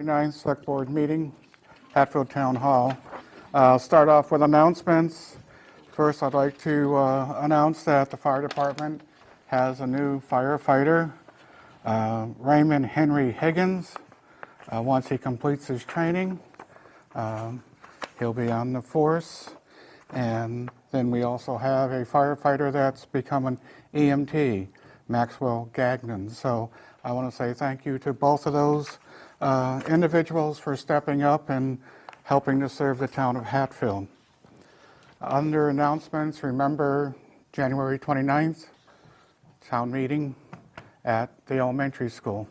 9th Select Board meeting, Hatfield Town Hall. I'll start off with announcements. First, I'd like to announce that the fire department has a new firefighter, Raymond Henry Higgins. Once he completes his training, he'll be on the force. And then we also have a firefighter that's become an EMT, Maxwell Gagnon. So I want to say thank you to both of those individuals for stepping up and helping to serve the town of Hatfield. Under announcements, remember January 29th, town meeting at the elementary school.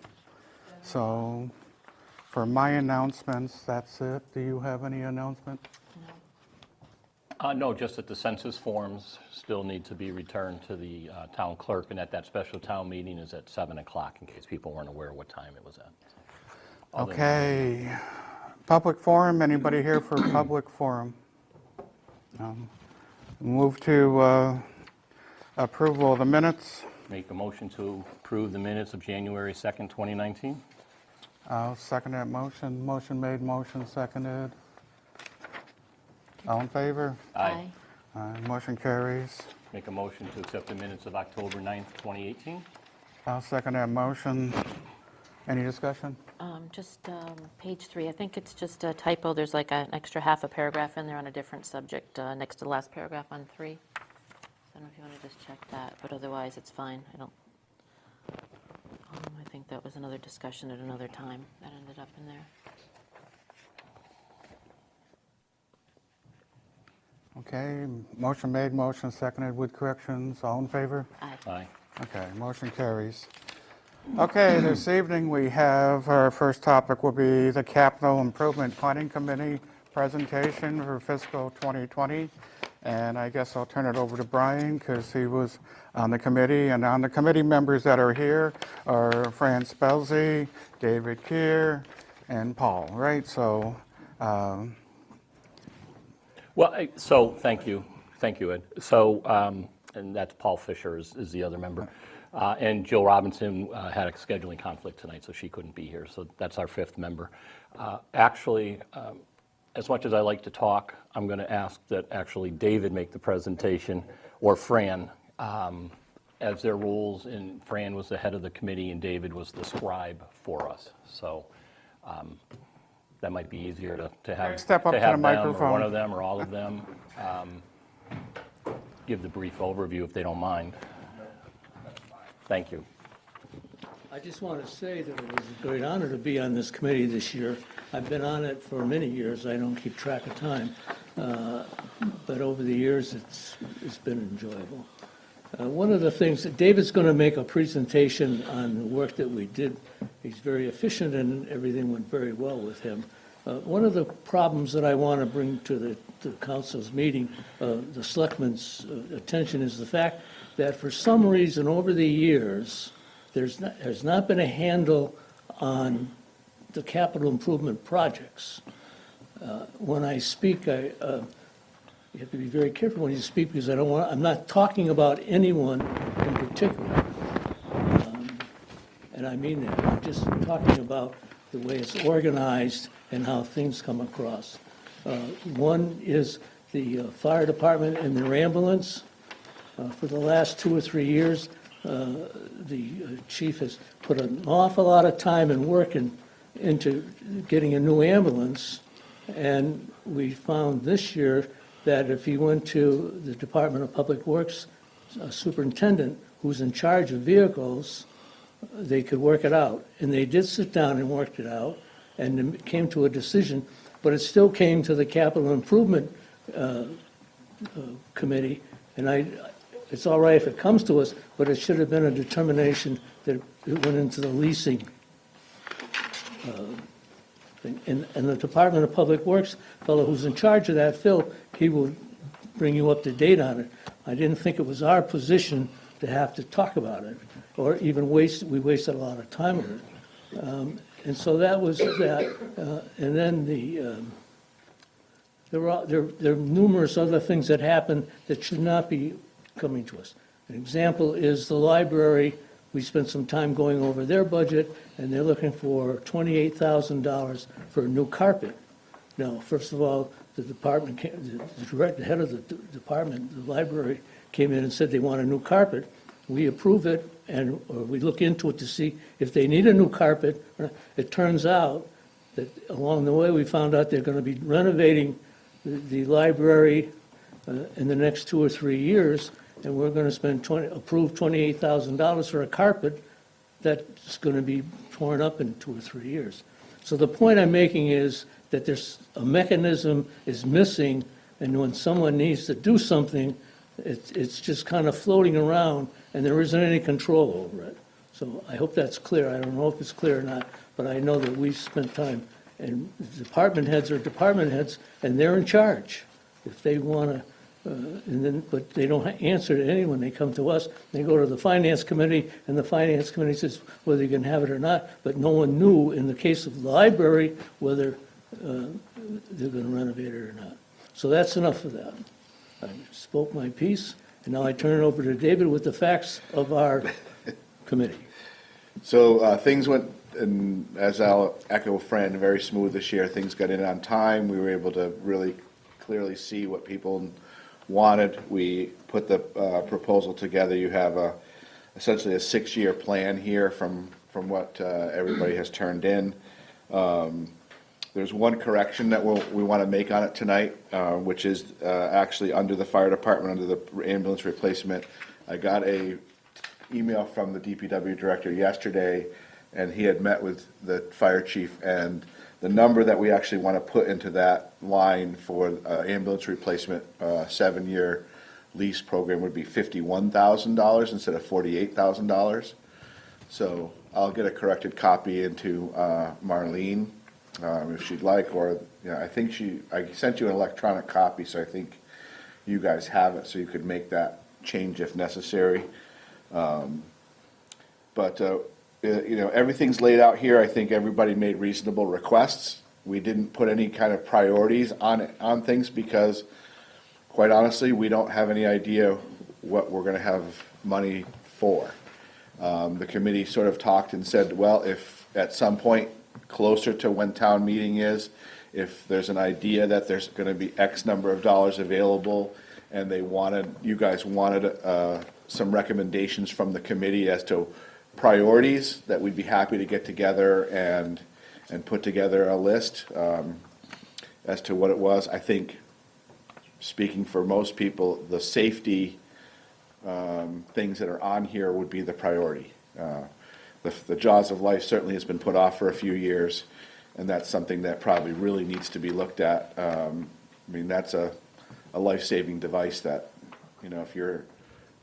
So for my announcements, that's it. Do you have any announcement? No, just that the census forms still need to be returned to the town clerk, and that special town meeting is at 7 o'clock, in case people weren't aware what time it was at. Okay. Public forum. Anybody here for public forum? Move to approval of the minutes. Make a motion to approve the minutes of January 2nd, 2019. I'll second that motion. Motion made, motion seconded. All in favor? Aye. Motion carries. Make a motion to accept the minutes of October 9th, 2018. I'll second that motion. Any discussion? Just page 3. I think it's just a typo. There's like an extra half a paragraph in there on a different subject next to the last paragraph on 3. I don't know if you want to just check that, but otherwise it's fine. I think that was another discussion at another time that ended up in there. Okay, motion made, motion seconded with corrections. All in favor? Aye. Aye. Okay, motion carries. Okay, this evening we have, our first topic will be the Capital Improvement Planning Committee presentation for fiscal 2020. And I guess I'll turn it over to Brian because he was on the committee. And on the committee members that are here are Fran Spelzy, David Keir, and Paul, right? So, So thank you, Ed. So, and that's Paul Fisher is the other member. And Jill Robinson had a scheduling conflict tonight, so she couldn't be here. So that's our 5th member. Actually, as much as I like to talk, I'm going to ask that actually David make the presentation, or Fran, as their rules. And Fran was the head of the committee, and David was the scribe for us. So that might be easier to have. Step up to the them, microphone. or one of them, or all of them. Give the brief overview if they don't mind. Thank you. I just want to say that it was a great honor to be on this committee this year. I've been on it for many years. I don't keep track of time. But over the years, it's been enjoyable. One of the things that David's going to make a presentation on the work that we did. He's very efficient and everything went very well with him. One of the problems that I want to bring to the council's meeting, the selectmen's attention, is the fact that for some reason over the years, there's not been a handle on the capital improvement projects. When I speak, you have to be very careful when you speak because I'm not talking about anyone in particular. And I mean that. I'm just talking about the way it's organized and how things come across. One is the fire department and their ambulance. For the last 2 or 3 years, the chief has put an awful lot of time and work into getting a new ambulance. And we found this year that if he went to the Department of Public Works superintendent who's in charge of vehicles, they could work it out. And they did sit down and worked it out and came to a decision, but it still came to the capital improvement committee. And it's all right if it comes to us, but it should have been a determination that it went into the leasing thing. And the Department of Public Works fellow who's in charge of that, Phil, he will bring you up to date on it. I didn't think it was our position to have to talk about it, or even we wasted a lot of time on it. And so that was that. And then there are numerous other things that happen that should not be coming to us. An example is the library we spent some time going over their budget, and they're looking for $28,000 for a new carpet. Now, first of all, the department, the head of the department, the library, came in and said they want a new carpet. We approve it, and or we look into it to see if they need a new carpet. It turns out that along the way, we found out they're going to be renovating the library in the next 2 or 3 years, and we're going to approve $28,000 for a carpet that's going to be torn up in 2 or 3 years. So the point I'm making is that there's a mechanism is missing, and when someone needs to do something, it's just kind of floating around, and there isn't any control over it. So I hope that's clear. I don't know if it's clear or not, but I know that we spent time, and department heads are department heads, and they're in charge. If they want to, but they don't answer to anyone. They come to us, they go to the finance committee, and the finance committee says whether you can have it or not, but no one knew, in the case of the library, whether they're going to renovate it or not. So that's enough of that. I spoke my piece, and now I turn it over to David with the facts of our committee. So things went, and as I'll echo Fran, very smooth this year. Things got in on time. We were able to really clearly see what people wanted. We put the proposal together. You have essentially a 6-year plan here from what everybody has turned in. There's one correction that we want to make on it tonight, which is actually under the fire department, under the ambulance replacement. I got a email from the DPW director yesterday, and he had met with the fire chief, and the number that we actually want to put into that line for ambulance replacement 7-year lease program would be $51,000 instead of $48,000. So I'll get a corrected copy into Marlene if she'd like, or I think I sent you an electronic copy, so I think you guys have it, so you could make that change if necessary. But everything's laid out here. I think everybody made reasonable requests. We didn't put any kind of priorities on things because, quite honestly, we don't have any idea what we're going to have money for. The committee sort of talked and said, well, if at some point closer to when town meeting is, if there's an idea that there's going to be X number of dollars available, and you guys wanted some recommendations from the committee as to priorities, that we'd be happy to get together and put together a list as to what it was. I think, speaking for most people, the safety things that are on here would be the priority. The jaws of life certainly has been put off for a few years, and that's something that probably really needs to be looked at. That's a life-saving device that, if your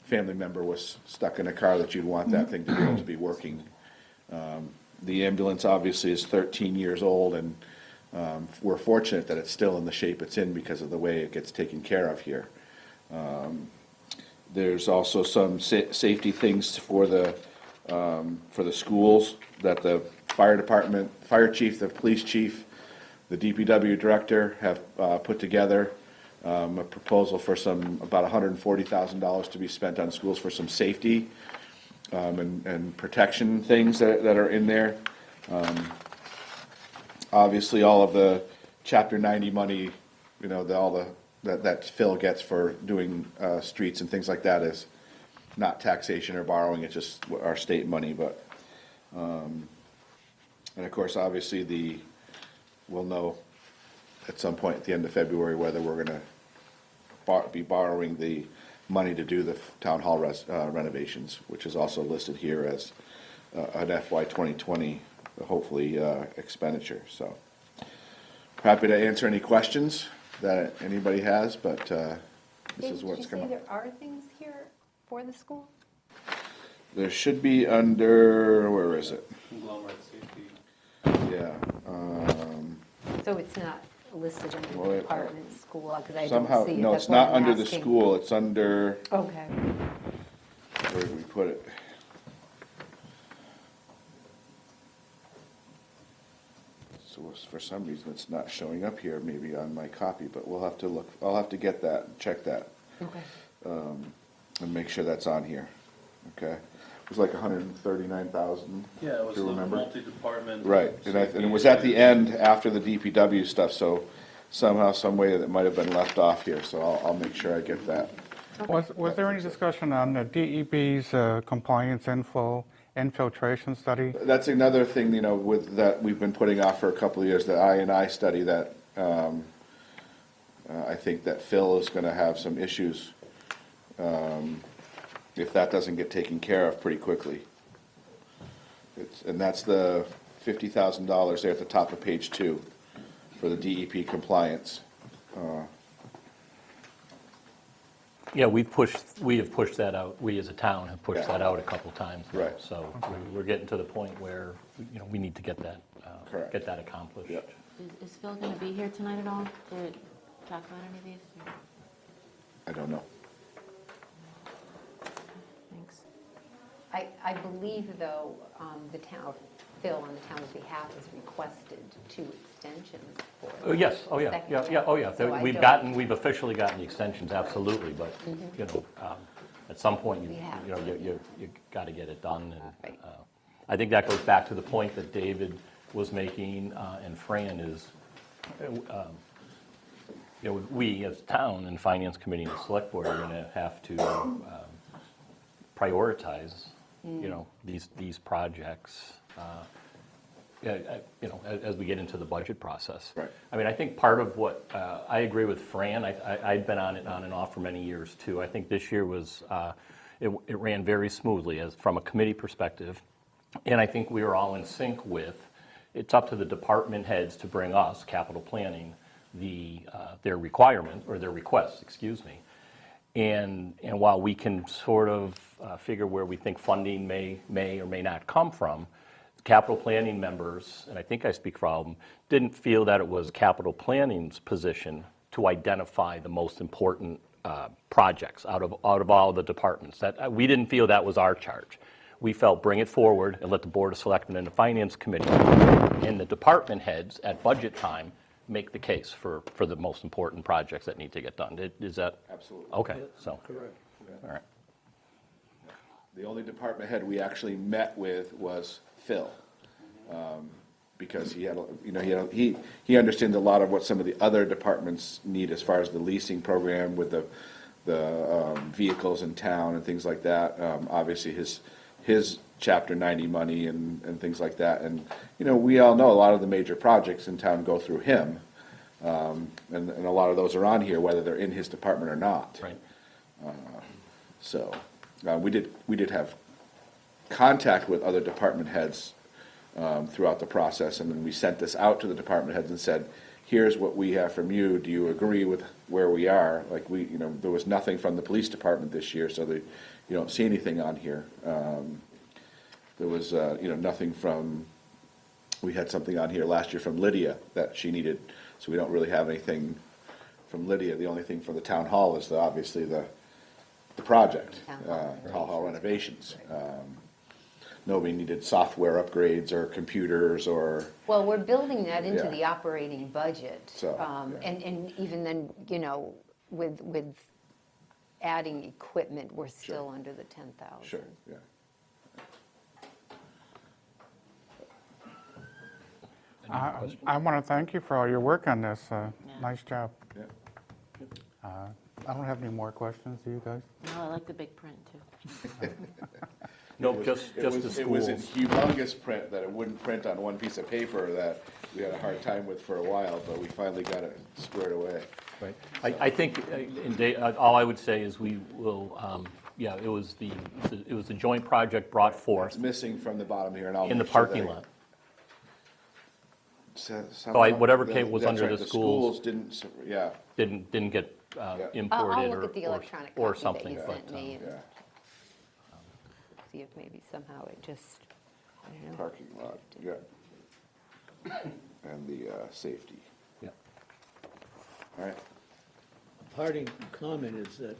family member was stuck in a car, that you'd want that thing to be able to be working. The ambulance obviously is 13 years old, and we're fortunate that it's still in the shape it's in because of the way it gets taken care of here. There's also some safety things for the schools that the fire department, fire chief, the police chief, the DPW director have put together a proposal for about $140,000 to be spent on schools for some safety and protection things that are in there. Obviously, all of the Chapter 90 money, that Phil gets for doing streets and things like that is not taxation or borrowing. It's just our state money. But and of course, obviously, we'll know at some point at the end of February whether we're going to be borrowing the money to do the town hall renovations, which is also listed here as an FY 2020, hopefully, expenditure. So happy to answer any questions that anybody has, but this is what's coming up. Did you say there are things here for the school? There should be under, where is it? Conglomerate safety. Yeah. So it's not listed under Well, the department school, because I don't Somehow, see it. no, That's it's why not I'm under the asking. school, it's under, Okay. where did we put it? So for some reason, it's not showing up here, maybe on my copy, but we'll have to look, I'll have to get that, check that, Okay. and make sure that's on here, okay? was like 139,000. Yeah, it was Do you the remember? multi-department. Right, and it was at the end after the DPW stuff, so somehow, some way that might have been left off here, so I'll make sure I get that. Was there any discussion on the DEP's compliance infiltration study? That's another thing, you know, with that we've been putting off for a couple of years, the I&I study that, I think that Phil is gonna have some issues, if that doesn't get taken care of pretty quickly. And that's the $50,000 there at the top of page 2 for the DEP compliance. Yeah, we have pushed that out, we as a town have pushed Yeah. that out a couple times. now. Right. So we're getting to the point where, you know, we need to get that, Correct. get that accomplished. Yep. Is Phil going to be here tonight at all to talk about any of these? Or- I don't know. Thanks. I believe, though, the town, Phil, on the town's behalf, has requested 2 extensions for. Oh, yes, oh, yeah, Second yeah, yeah, oh, yeah. So I We've officially gotten the extensions, absolutely, but, you know, at some point, We have you know, to. you got to get it done. And Right. I think that goes back to the point that David was making, and Fran is, you know, we as a town and Finance Committee and Select Board are going to have to prioritize, you know, these projects, you know, as we get into the budget process. Right. I mean, I think part of what, I agree with Fran, I'd been on it on and off for many years too. I think this year was, it ran very smoothly as from a committee perspective. And I think we were all in sync with, it's up to the department heads to bring us, capital planning, their requirement, or their requests, excuse me. And while we can sort of figure where we think funding may or may not come from, capital planning members, and I think I speak for all of them, didn't feel that it was capital planning's position to identify the most important projects out of all the departments. That we didn't feel that was our charge. We felt bring it forward and let the Board of Selectmen and the Finance Committee and the department heads at budget time make the case for the most important projects that need to get done. Is that? Absolutely. Okay, so, Correct. all right. The only department head we actually met with was Phil, because he had, you know, he understands a lot of what some of the other departments need as far as the leasing program with the vehicles in town and things like that. Obviously, his Chapter 90 money and things like that. And, you know, we all know a lot of the major projects in town go through him. And a lot of those are on here, whether they're in his department or not. Right. So, we did have contact with other department heads throughout the process, and then we sent this out to the department heads and said, here's what we have from you, do you agree with where we are? Like you know, there was nothing from the police department this year, so you don't see anything on here. There was, you know, nothing from, we had something on here last year from Lydia that she needed, so we don't really have anything from Lydia. The only thing from the town hall is obviously the project, town hall renovations. Nobody needed software upgrades or computers or, Well, we're building that into Yeah. the operating budget. So, yeah. And even then, you know, with adding equipment, we're still under the 10,000. sure, yeah. I want to thank you for all your work on this. Nice job. Yeah. I don't have any more questions. Do you guys? No, I like the big print, too. No, just the It was in schools. humongous print that it wouldn't print on one piece of paper that we had a hard time with for a while, but we finally got it squared away. Right. I think, all I would say is we will, yeah, it was the joint project brought It's forth missing from the bottom here, and I'll in the make sure parking that- lot. Whatever was That's under right, the schools. didn't, yeah, Didn't get I'll imported look at the electronic or copy that something. you but, sent me and yeah, see if maybe somehow it just, I don't know. parking lot, yeah. And the, safety, yeah. all right. Parting comment is that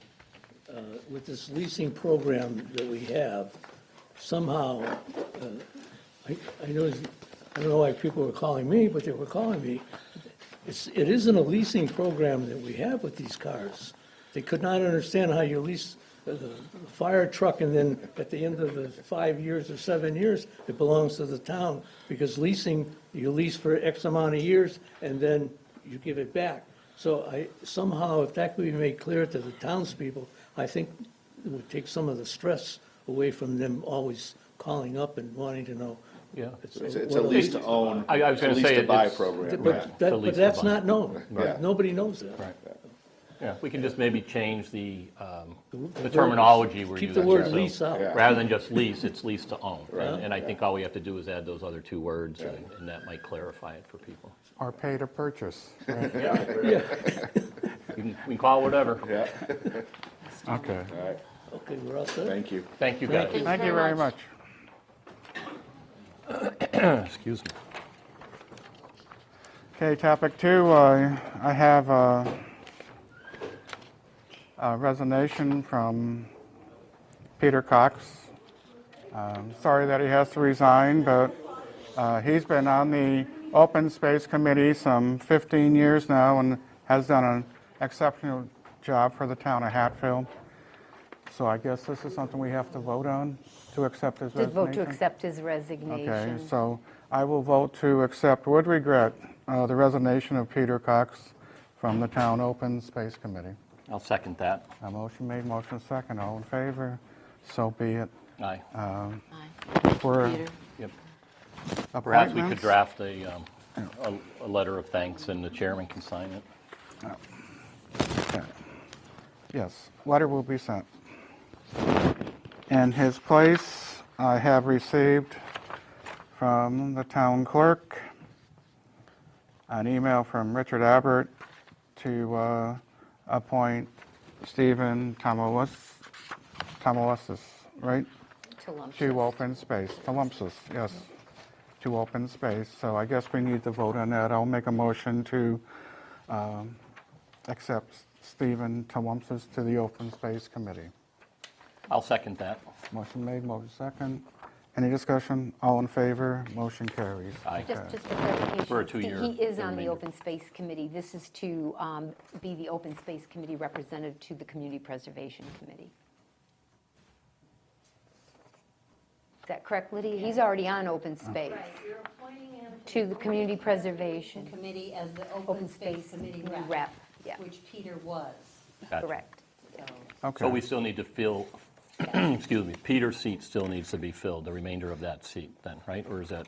with this leasing program that we have, somehow, I don't know why people were calling me, but they were calling me. It isn't a leasing program that we have with these cars. They could not understand how you lease fire truck, and then at the end of the 5 years or 7 years, it belongs to the town, because leasing, you lease for X amount of years, and then you give it back. So somehow, if that could be made clear to the townspeople, I think it would take some of the stress away from them always calling up and wanting to know. Yeah. It's a lease to own, I was it's a gonna lease say to buy it's- program. But yeah. that, lease but to that's buy. not known. Right. Nobody knows that. Right. Yeah, we can just maybe change the word- terminology we're using. Keep the word so lease out. Yeah. Rather than just lease, it's lease to own. Right. And I think all we have to do is add those other two words, and that might clarify it for people. Or pay to purchase. Right? We can call it whatever. Yeah, Okay. all right, Okay, we're all set? thank you. Thank you, guys. Thank you very much. Excuse me. Okay, topic 2, I have a resignation from Peter Cox. Sorry that he has to resign, but he's been on the Open Space Committee some 15 years now and has done an exceptional job for the town of Hatfield. So I guess this is something we have to vote on, to accept his Just resignation? vote to accept his resignation. Okay, so I will vote to accept with regret the resignation of Peter Cox from the Town Open Space Committee. I'll second that. A motion made, motion second, all in favor? So be it. Aye. Aye. For Peter? Yep. Perhaps we could appointments, draft a letter of thanks, and the chairman can sign it. okay. Yes, letter will be sent. In his place, I have received from the town clerk an email from Richard Abbott to appoint Stephen Tomowasis, right? To open space, Tolumpsis, yes, to open space. So I guess we need to vote on that. I'll make a motion to accept Stephen Tolumpsis to the Open Space Committee. I'll second that. Motion made, motion second. Any discussion? All in favor? Motion carries. Aye. Just a clarification. For a 2-year He is on the remainder. Open Space Committee. This is to be the Open Space Committee representative to the Community Preservation Committee. Is that correct, Lydia? He's already on Open Space. Right, you're appointing him To the Community Preservation Committee as the Open Open Space Space Committee Rep, rep, yeah. which Peter was, Gotcha. Correct. so. Okay. So we still need to fill, excuse me, Peter's seat still needs to be filled, the remainder of that seat then, right? Or is that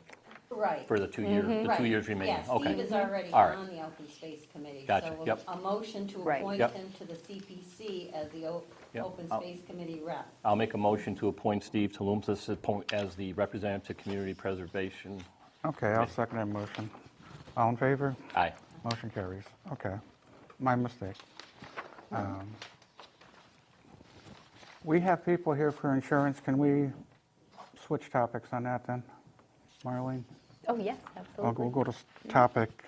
Right. for the 2 year, the Right. 2 years remaining? Yeah, Okay. Steve is already All right. on the Open Space Committee. Gotcha, So yep. a motion to Right. appoint Yep. him to the CPC as the Yep. Open I'll- Space Committee rep. I'll make a motion to appoint Steve Tolumpsis as the representative to community preservation. Okay, I'll second that motion. All in favor? Aye. Motion carries. Okay, my mistake. We have people here for insurance. Can we switch topics on that then, Marlene? Oh, yes, We'll absolutely. go to topic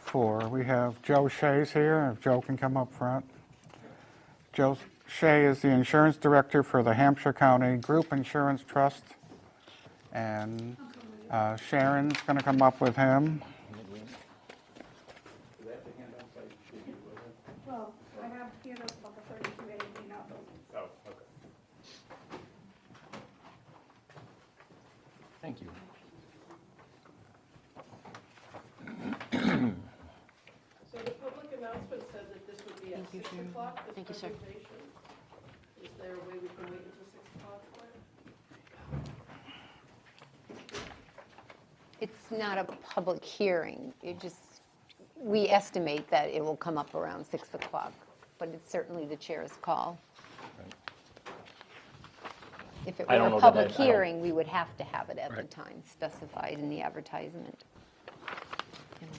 4. We have Joe Shea's here, if Joe can come up front. Joe Shea is the insurance director for the Hampshire County Group Insurance Trust, and Sharon's going to come up with him. Well, I have here about the 32 days, you know, those. Thank you. So the public announcement said that this would be at 6 o'clock, this Thank you, sir. presentation. Is there a way we can wait until 6 o'clock for it? It's not a public hearing. We estimate that it will come up around 6 o'clock, but it's certainly the chair's call. If it I don't were know a that public I don't- hearing, we would have to have it at the Right. time specified in the advertisement.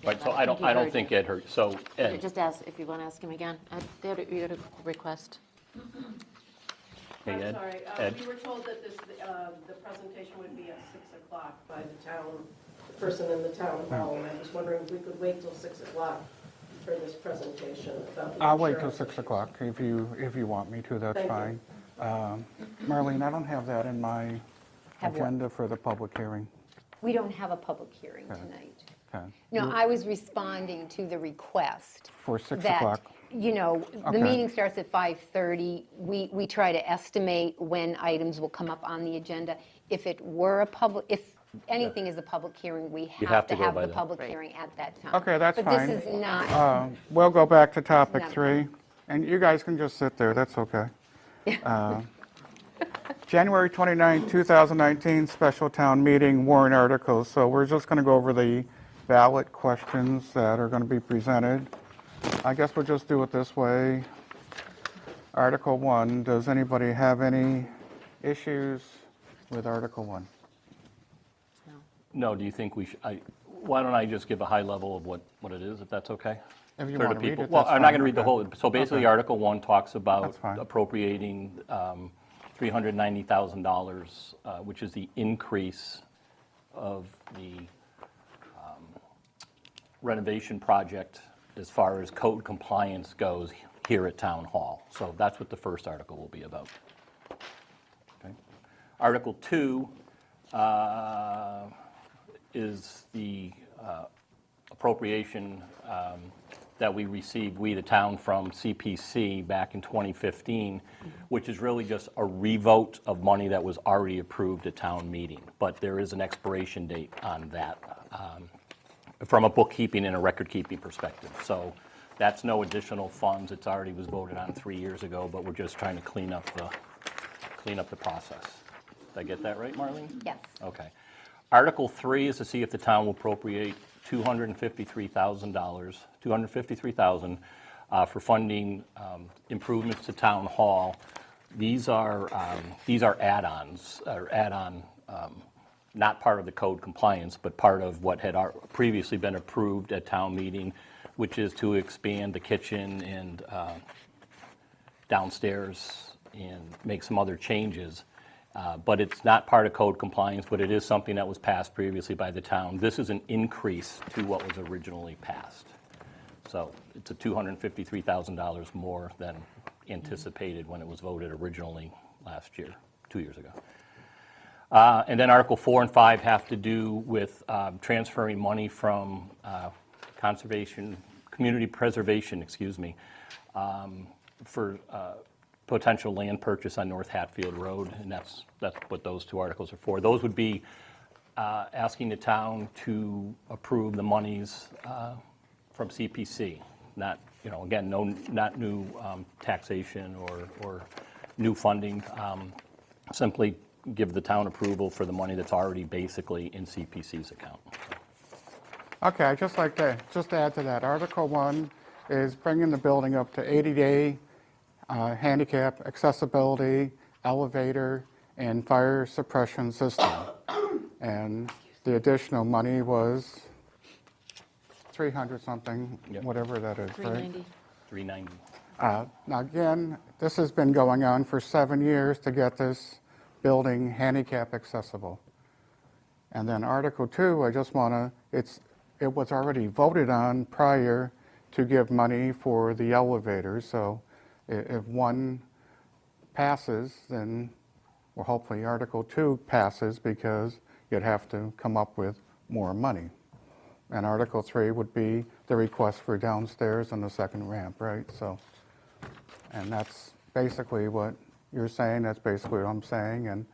Right, so I don't think Ed heard, so Ed, Just ask, if you want to ask him again. You got a request. hey I'm Ed, sorry, Ed, you were told that the presentation would be at 6 o'clock by the person in the town hall, and I was wondering if we could wait till 6 o'clock for this presentation about the I'll wait till insurance 6 o'clock if you want me to, that's Thank you. fine. Marlene, I don't have that in my Have what? agenda for the public hearing. We don't have a public hearing tonight. Okay. No, I was responding to the request. For 6 that, o'clock. you know, Okay. the meeting starts at 5:30. We try to estimate when items will come up on the agenda. If it were a public, if anything is a public hearing, we You have to go have by the that. public hearing at that time. Okay, that's But fine. this is not, We'll go back to topic Not- 3, and you guys can just sit there, that's okay. January 29, 2019, special town meeting warrant articles. So we're just going to go over the ballot questions that are going to be presented. I guess we'll just do it this way. Article 1, does anybody have any issues with Article 1? No, do you think we should, why don't I just give a high level of what it is, if that's okay? If you For the want to read people. it, Well, that's I'm not fine. going to read the whole, so basically, Okay. Article 1 talks about That's fine. appropriating $390,000, which is the increase of the renovation project as far as code compliance goes here at Town Hall. So that's what the first article will be about. Okay. Article 2 is the appropriation that we received, we the town, from CPC back in 2015, which is really just a revote of money that was already approved at town meeting. But there is an expiration date on that from a bookkeeping and a record-keeping perspective. So that's no additional funds. It's already was voted on 3 years ago, but we're just trying to clean up the process. Did I get that right, Marlene? yes. Okay. Article 3 is to see if the town will appropriate $253,000 for funding improvements to Town Hall. These are add-ons, or add-on, not part of the code compliance, but part of what had previously been approved at town meeting, which is to expand the kitchen and downstairs and make some other changes. But it's not part of code compliance, but it is something that was passed previously by the town. This is an increase to what was originally passed. So it's a $253,000 more than anticipated when it was voted originally last year, 2 years ago. And then Article 4 and 5 have to do with transferring money from community preservation, for potential land purchase on North Hatfield Road, and that's what those two articles are for. Those would be asking the town to approve the monies from CPC, not, again, not new taxation or new funding, simply give the town approval for the money that's already basically in CPC's account. Okay, I'd just like to add to that. Article 1 is bringing the building up to 80-day handicap accessibility, elevator, and fire suppression system. And the additional money was 300 something, Yep. whatever that is, right? 390. $390. Now again, this has been going on for 7 years to get this building handicap accessible. And then Article 2, it was already voted on prior to give money for the elevators. So if one passes, then, well, hopefully Article 2 passes, because you'd have to come up with more money. And Article 3 would be the request for downstairs and the second ramp, right? So, and that's basically what you're saying, that's basically what I'm saying,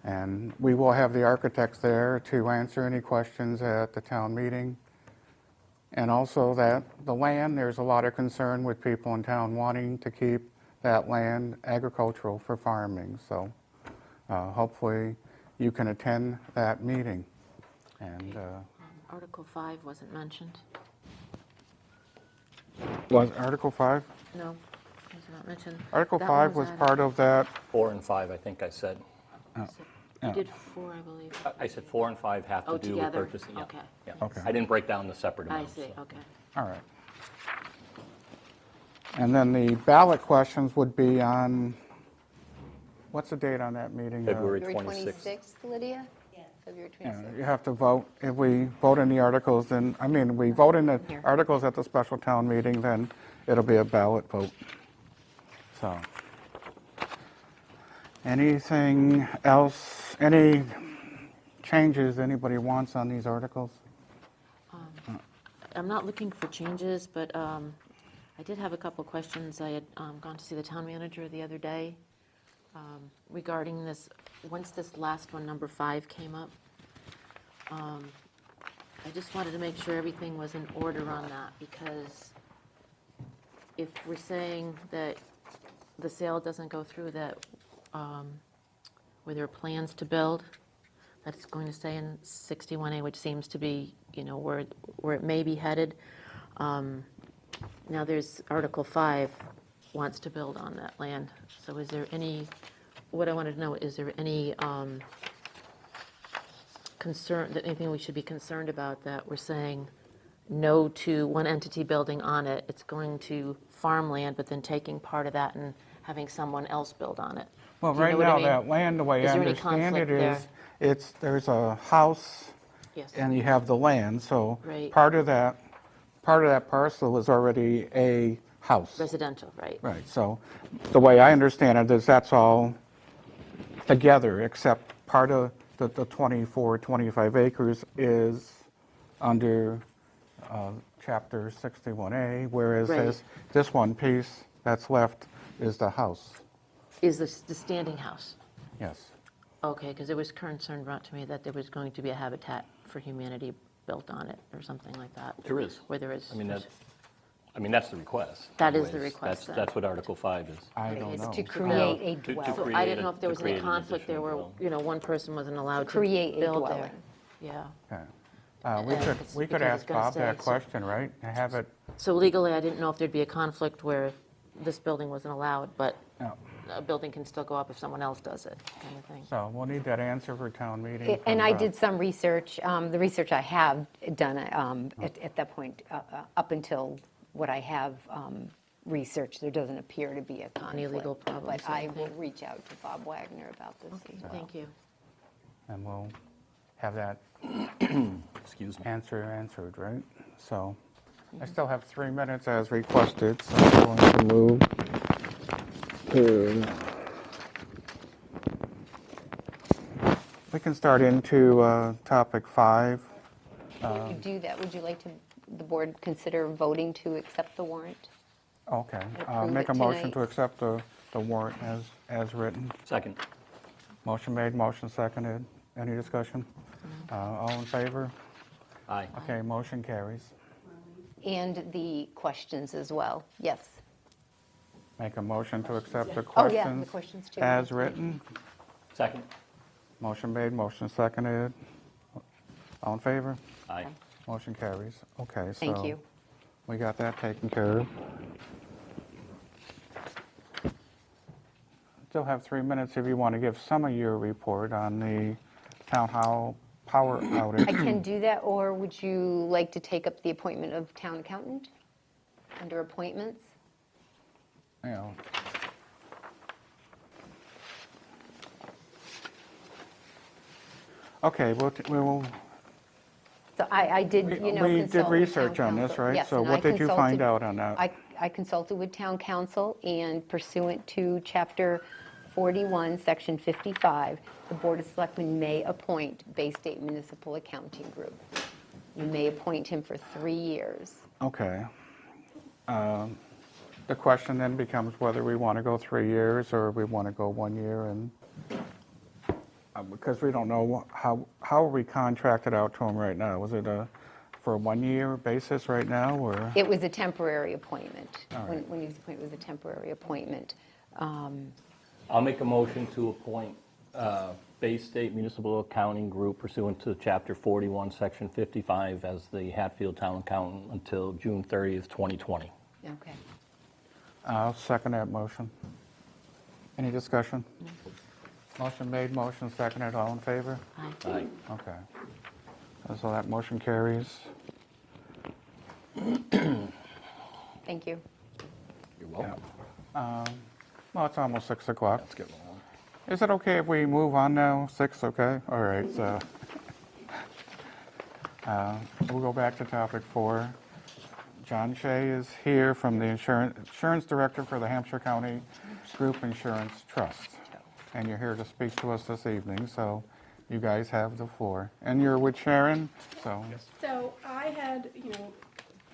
and we will have the architects there to answer any questions at the town meeting. And also that the land, there's a lot of concern with people in town wanting to keep that land agricultural for farming. So hopefully you can attend that meeting. And Article 5 wasn't mentioned. was Article 5? No, was not mentioned. Article That 5 one was added. part of that. 4 and 5, I think I said. You did 4, I believe. I said 4 and 5 have to Oh, do with together? purchasing. Yeah, Okay. yeah. Okay. I didn't break down the separate I amounts. see, so. okay. All right. And then the ballot questions would be on, what's the date on that meeting? February February 26th. 26th, Lydia? Yes. February Yeah, 26th. you have to vote. If we vote in the articles, then, we vote in the Here. articles at the special town meeting, then it'll be a ballot vote. So, anything else, any changes anybody wants on these articles? I'm not looking for changes, but I did have a couple questions. I had gone to see the town manager the other day regarding this, once this last one, number 5, came up. I just wanted to make sure everything was in order on that, because if we're saying that the sale doesn't go through, that where there are plans to build, that's going to stay in 61A, which seems to be, where it may be headed. Now, there's Article 5 wants to build on that land. So is there any, what I wanted to know, is there any concern, that anything we should be concerned about, that we're saying no to one entity building on it, it's going to farmland, but then taking part of that and having someone else build on it? Well, Do you know right what I now, mean? that land, the way Is I there any understand it conflict is, there's a house Yes. and you have the land, so Right. part of that parcel is already a house. Residential, right? Right, so the way I understand it is that's all together, except part of the 24, 25 acres is under Chapter 61A, whereas Right. this one piece that's left is the house. Is the standing house? Yes. Okay, because there was concern brought to me that there was going to be a Habitat for Humanity built on it, or something like that. There is. Where there is. I mean, that's the request. That is the anyways. request, then. That's what Article 5 is. I don't It's know. To create a To dwelling. create I didn't know if there to was any create an conflict there where, additional one person wasn't allowed to Create a build there. dwelling. Yeah. Okay. It's We could because it's ask gonna Bob that stay, so- question, right? And have it, So legally, I didn't know if there'd be a conflict where this building wasn't allowed, but no. a building can still go up if someone else does it, kind of thing. So we'll need that answer for town meeting. And from I Bob. did some research, the research I have done at that point, up until what I have researched, there doesn't appear to be a conflict. Any legal problems, But I will anything? reach out to Bob Wagner about this as well. Thank you. And we'll have that Excuse me. answered, right? So I still have 3 minutes as requested, so I'm going to move to... We can start into topic 5. Before you do that, would you like the board consider voting to accept the warrant? Okay. Approve Make it a motion tonight. to accept the warrant as written. Second. Motion made, motion seconded. Any discussion? All in favor? Aye. Okay, motion carries. And the questions as well, yes. Make a motion to accept the Oh, yeah, the questions questions too. as written. Second. Motion made, motion seconded. All in favor? Aye. Motion carries. Okay, so. Thank you. We got that taken care of. Still have 3 minutes if you want to give some of your report on the town hall power outage. I can do that, or would you like to take up the appointment of town accountant under appointments? You know. Okay, we will, So I did, we consult did with research town on this, council. right? Yes, So and I what did you find consulted- out on that? I consulted with town council, and pursuant to Chapter 41, Section 55, the Board of Selectmen may appoint Bay State Municipal Accounting Group. You may appoint him for 3 years. Okay. The question then becomes whether we want to go 3 years or we want to go 1 year, and because we don't know how are we contracted out to him right now? Was it for a 1-year basis right now, or? It was a temporary appointment. All right. When he was appointed, it was a temporary appointment. I'll make a motion to appoint Bay State Municipal Accounting Group pursuant to Chapter 41, Section 55 as the Hatfield Town Accountant until June 30th, 2020. Okay. I'll second that motion. Any discussion? Motion made, motion seconded, all in favor? Aye. Aye. Okay. So that motion carries. Thank you. You're welcome. Well, it's almost 6 o'clock. Let's get along. Is it okay if we move on now? 6, okay? All right, so we'll go back to topic 4. John Shea is here from the insurance director for the Hampshire County Group Insurance Trust. And you're here to speak to us this evening, so you guys have the floor. And you're with Sharon, so. So I had,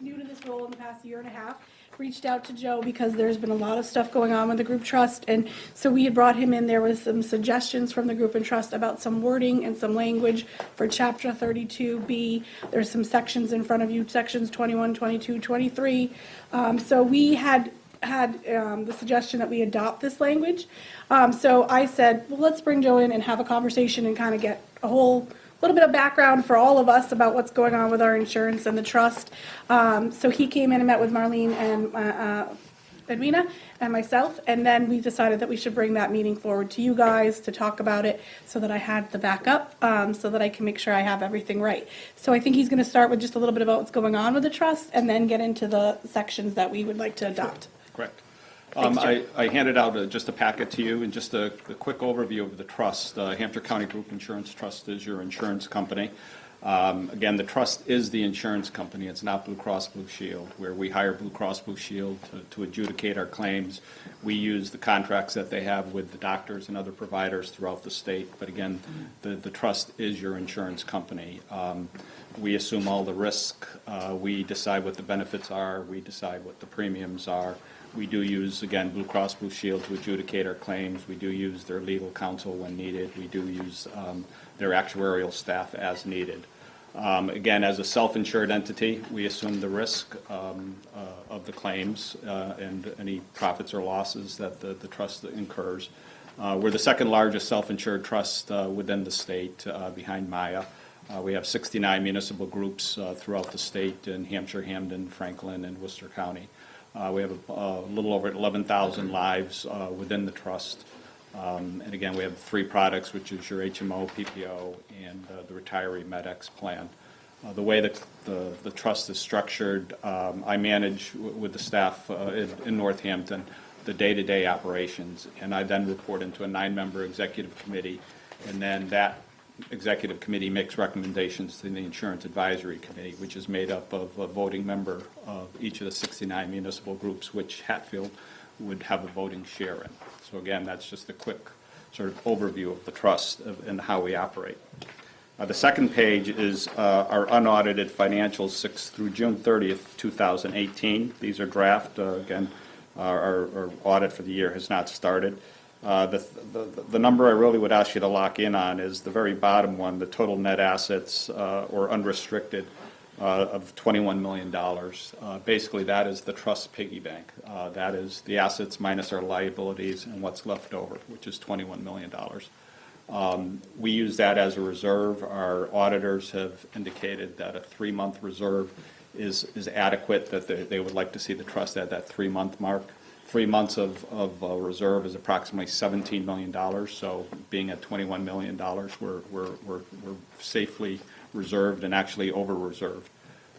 new to this role in the past year and a half, reached out to Joe because there's been a lot of stuff going on with the group trust. And so we had brought him in. There was some suggestions from the group and trust about some wording and some language for Chapter 32B. There's some sections in front of you, sections 21, 22, 23. So we had the suggestion that we adopt this language. So I said, well, let's bring Joe in and have a conversation and kind of get a whole little bit of background for all of us about what's going on with our insurance and the trust. So he came in and met with Marlene and Edwina and myself, and then we decided that we should bring that meeting forward to you guys to talk about it so that I had the backup, so that I can make sure I have everything right. So I think he's going to start with just a little bit about what's going on with the trust and then get into the sections that we would like to adopt. Correct. Thanks, Joe. I handed out just a packet to you and just a quick overview of the trust. Hampshire County Group Insurance Trust is your insurance company. Again, the trust is the insurance company. It's not Blue Cross Blue Shield, where we hire Blue Cross Blue Shield to adjudicate our claims. We use the contracts that they have with the doctors and other providers throughout the state. But again, the trust is your insurance company. We assume all the risk. We decide what the benefits are. We decide what the premiums are. We do use, again, Blue Cross Blue Shield to adjudicate our claims. We do use their legal counsel when needed. We do use their actuarial staff as needed. Again, as a self-insured entity, we assume the risk of the claims and any profits or losses that the trust incurs. We're the second largest self-insured trust within the state, behind Maya. We have 69 municipal groups throughout the state in Hampshire, Hamden, Franklin, and Worcester County. We have a little over 11,000 lives within the trust. And again, we have 3 products, which is your HMO, PPO, and the retiree MedX plan. The way that the trust is structured, I manage with the staff in Northampton the day-to-day operations, and I then report into a 9-member executive committee, and then that executive committee makes recommendations to the Insurance Advisory Committee, which is made up of a voting member of each of the 69 municipal groups, which Hatfield would have a voting share in. So again, that's just a quick sort of overview of the trust and how we operate. The second page is our unaudited financial 6 through June 30th, 2018. These are draft. Again, our audit for the year has not started. The number I really would ask you to lock in on is the very bottom one, the total net assets or unrestricted of $21 million. Basically, that is the trust piggy bank. That is the assets minus our liabilities and what's left over, which is $21 million. We use that as a reserve. Our auditors have indicated that a 3-month reserve is adequate, that they would like to see the trust at that 3-month mark. 3 months of reserve is approximately $17 million, so being at $21 million, we're safely reserved and actually over-reserved.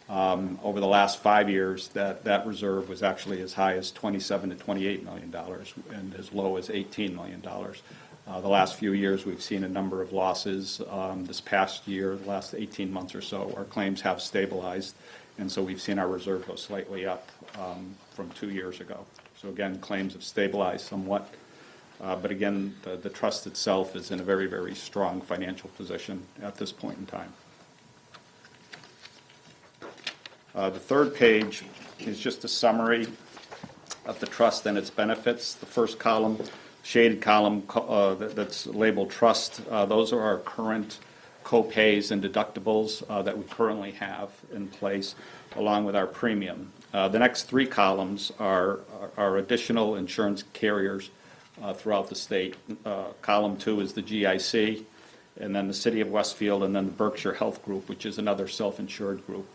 Over the last 5 years, that reserve was actually as high as $27 to $28 million and as low as $18 million. The last few years, we've seen a number of losses. This past year, the last 18 months or so, our claims have stabilized, and so we've seen our reserve go slightly up from 2 years ago. So again, claims have stabilized somewhat. But again, the trust itself is in a very, very strong financial position at this point in time. The third page is just a summary of the trust and its benefits. The first column, shaded column that's labeled trust, those are our current co-pays and deductibles that we currently have in place, along with our premium. The next 3 columns are additional insurance carriers throughout the state. Column 2 is the GIC, and then the City of Westfield, and then the Berkshire Health Group, which is another self-insured group.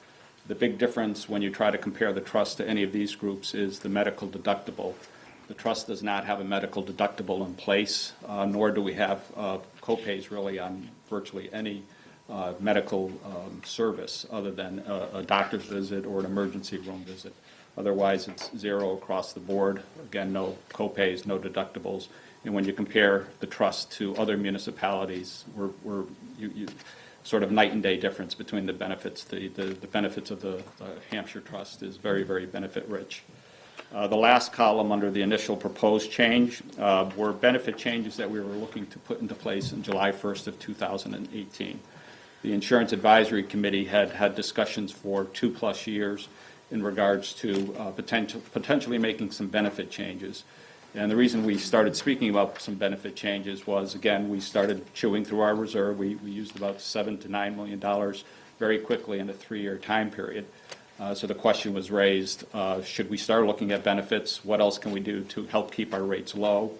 The big difference when you try to compare the trust to any of these groups is the medical deductible. The trust does not have a medical deductible in place, nor do we have co-pays really on virtually any medical service other than a doctor's visit or an emergency room visit. Otherwise, it's zero across the board. Again, no co-pays, no deductibles. And when you compare the trust to other municipalities, we're sort of night and day difference between the benefits. The benefits of the Hampshire Trust is very, very benefit rich. The last column under the initial proposed change were benefit changes that we were looking to put into place in July 1st of 2018. The Insurance Advisory Committee had discussions for 2+ years in regards to potentially making some benefit changes. And the reason we started speaking about some benefit changes was, again, we started chewing through our reserve. We used about $7 to $9 million very quickly in a 3-year time period. So the question was raised, should we start looking at benefits? What else can we do to help keep our rates low?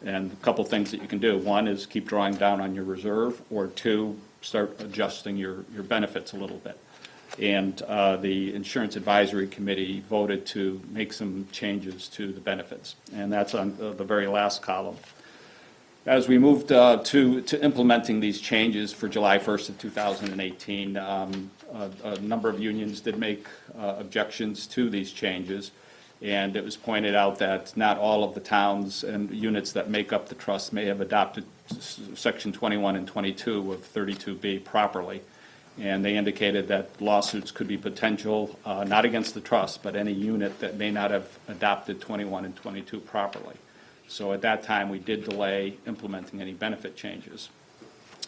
And a couple things that you can do. One is keep drawing down on your reserve, or two, start adjusting your benefits a little bit. And the Insurance Advisory Committee voted to make some changes to the benefits. And that's on the very last column. As we moved to implementing these changes for July 1st of 2018, a number of unions did make objections to these changes, and it was pointed out that not all of the towns and units that make up the trust may have adopted Section 21 and 22 of 32B properly, and they indicated that lawsuits could be potential, not against the trust, but any unit that may not have adopted 21 and 22 properly. So at that time, we did delay implementing any benefit changes.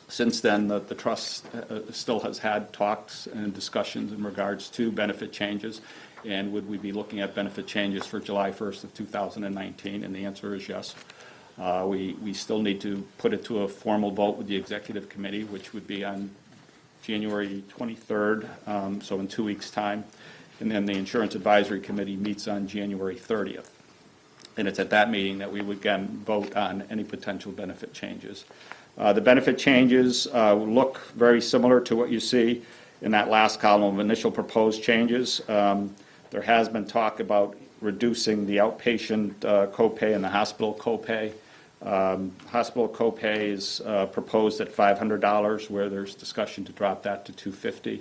Since then, the trust still has had talks and discussions in regards to benefit changes, and would we be looking at benefit changes for July 1st of 2019? And the answer is yes. We still need to put it to a formal vote with the Executive Committee, which would be on January 23rd, so in 2 weeks' time. And then the Insurance Advisory Committee meets on January 30th. And it's at that meeting that we would again vote on any potential benefit changes. The benefit changes look very similar to what you see in that last column of initial proposed changes. There has been talk about reducing the outpatient copay and the hospital copay. Hospital copay is proposed at $500, where there's discussion to drop that to $250.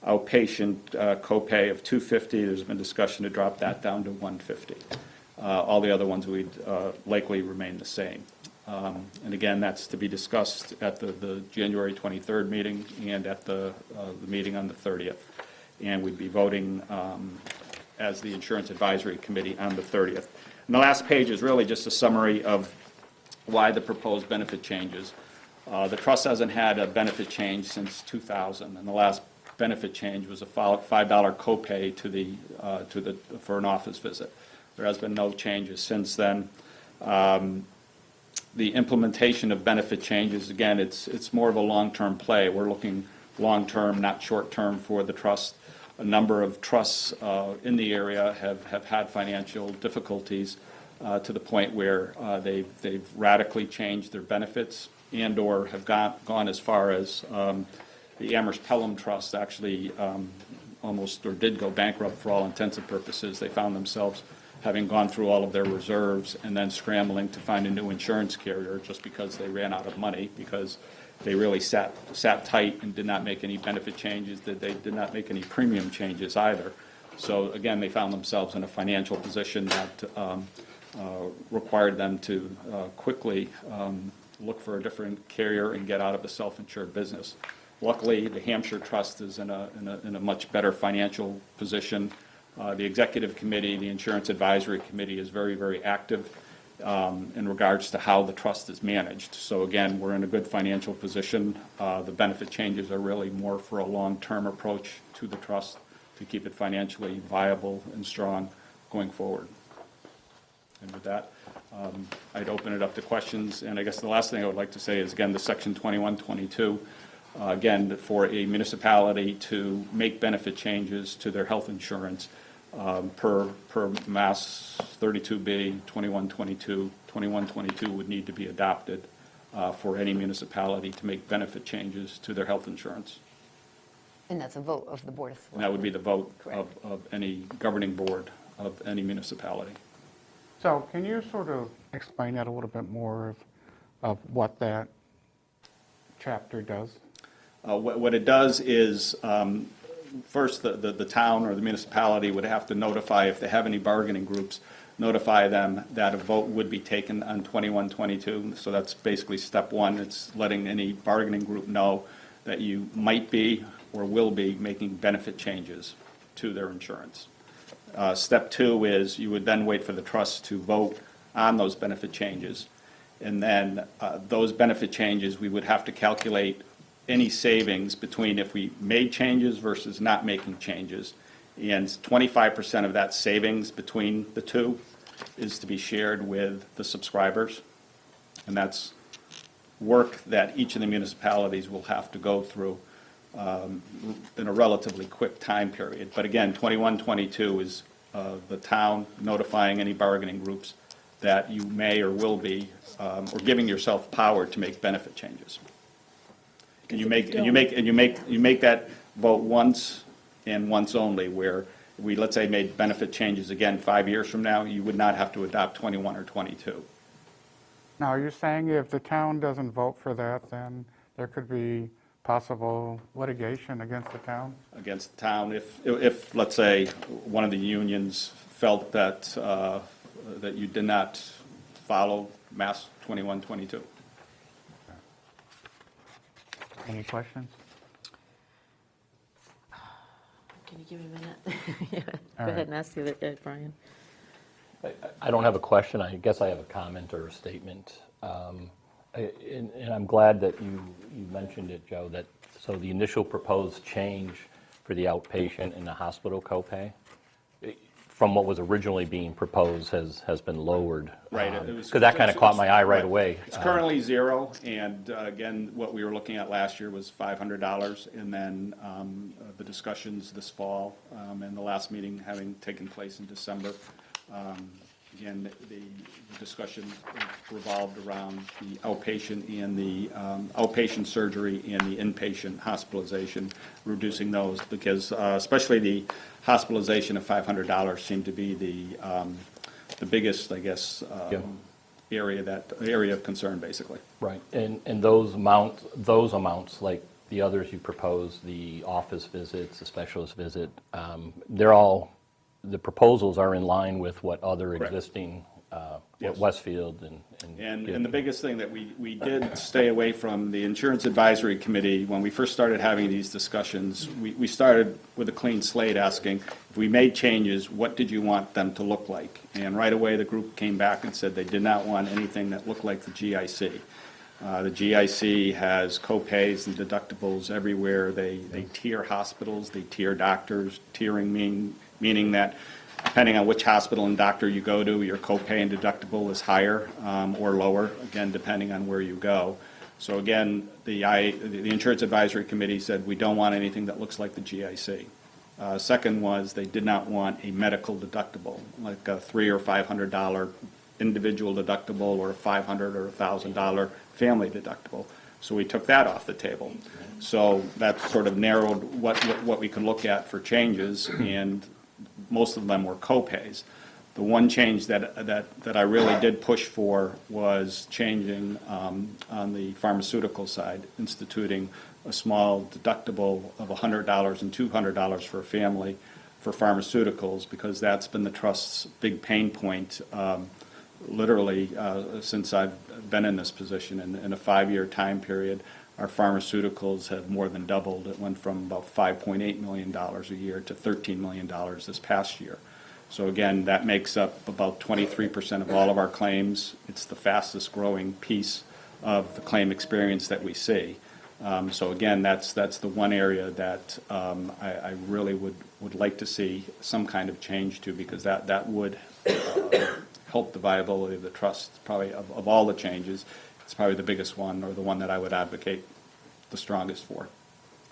Outpatient copay of $250, there's been discussion to drop that down to $150. All the other ones would likely remain the same. And again, that's to be discussed at the January 23rd meeting and at the meeting on the 30th. And we'd be voting as the Insurance Advisory Committee on the 30th. And the last page is really just a summary of why the proposed benefit changes. The trust hasn't had a benefit change since 2000, and the last benefit change was a $5 copay for an office visit. There has been no changes since then. The implementation of benefit changes, again, it's more of a long-term play. We're looking long-term, not short-term for the trust. A number of trusts in the area have had financial difficulties to the point where they've radically changed their benefits and or have gone as far as the Amherst Pelham Trust actually almost or did go bankrupt for all intents and purposes. They found themselves having gone through all of their reserves and then scrambling to find a new insurance carrier just because they ran out of money, because they really sat tight and did not make any benefit changes. They did not make any premium changes either. So again, they found themselves in a financial position that required them to quickly look for a different carrier and get out of the self-insured business. Luckily, the Hampshire Trust is in a much better financial position. The Executive Committee, the Insurance Advisory Committee is very, very active in regards to how the trust is managed. So again, we're in a good financial position. The benefit changes are really more for a long-term approach to the trust to keep it financially viable and strong going forward. And with that, I'd open it up to questions. And I guess the last thing I would like to say is, again, the Section 2122, again, for a municipality to make benefit changes to their health insurance per Mass 32B 2122, 2122 would need to be adopted for any municipality to make benefit changes to their health insurance. And that's a vote of the Board of Selectmen. And that would be the vote Correct. of any governing board of any municipality. So can you sort of explain that a little bit more of what that chapter does? What it does is, first, the town or the municipality would have to notify, if they have any bargaining groups, notify them that a vote would be taken on 2122. So that's basically step one. It's letting any bargaining group know that you might be or will be making benefit changes to their insurance. Step 2 is you would then wait for the trust to vote on those benefit changes. And then those benefit changes, we would have to calculate any savings between if we made changes versus not making changes. And 25% of that savings between the two is to be shared with the subscribers. And that's work that each of the municipalities will have to go through in a relatively quick time period. But again, 21, 22 is the town notifying any bargaining groups that you may or will be, or giving yourself power to make benefit changes. And you make that vote once and once only, where we, let's say, made benefit changes again 5 years from now, you would not have to adopt 21 or 22. Now, are you saying if the town doesn't vote for that, then there could be possible litigation against the town? Against the town, if, let's say, one of the unions felt that, that you did not follow Mass 21, 22. Any questions? Can you give me a minute? All Go right. ahead and ask the other, Brian. I don't have a question. I guess I have a comment or a statement. And I'm glad that you mentioned it, Joe, that, so the initial proposed change for the outpatient and the hospital copay, from what was originally being proposed, has been lowered. Right. Because that kind of caught my eye right away. It's currently 0, and again, what we were looking at last year was $500, and then the discussions this fall, and the last meeting having taken place in December, again, the discussion revolved around the outpatient and the outpatient surgery and the inpatient hospitalization, reducing those, because especially the hospitalization of $500 seemed to be the biggest, I guess, Yeah. area of concern, basically. Right, and those amounts, like the others you proposed, the office visits, the specialist visit, they're all, the proposals are in line with what other Correct. existing, Yes. what Westfield and. And the biggest thing that we did stay away from, the Insurance Advisory Committee, when we first started having these discussions, we started with a clean slate asking, if we made changes, what did you want them to look like? And right away, the group came back and said they did not want anything that looked like the GIC. The GIC has co-pays and deductibles everywhere. They tier hospitals, they tier doctors, tiering meaning that depending on which hospital and doctor you go to, your copay and deductible is higher or lower, again, depending on where you go. So again, the Insurance Advisory Committee said we don't want anything that looks like the GIC. Second was they did not want a medical deductible, like a $300 or $500 individual deductible or a $500 or $1,000 family deductible. So we took that off the table. So that sort of narrowed what we could look at for changes, and most of them were co-pays. The one change that I really did push for was changing on the pharmaceutical side, instituting a small deductible of $100 and $200 for a family for pharmaceuticals, because that's been the trust's big pain point literally since I've been in this position. In a 5-year time period, our pharmaceuticals have more than doubled. It went from about $5.8 million a year to $13 million this past year. So again, that makes up about 23% of all of our claims. It's the fastest growing piece of the claim experience that we see. So again, that's the one area that I really would like to see some kind of change to, because that would help the viability of the trust. Probably of all the changes, it's probably the biggest one, or the one that I would advocate the strongest for.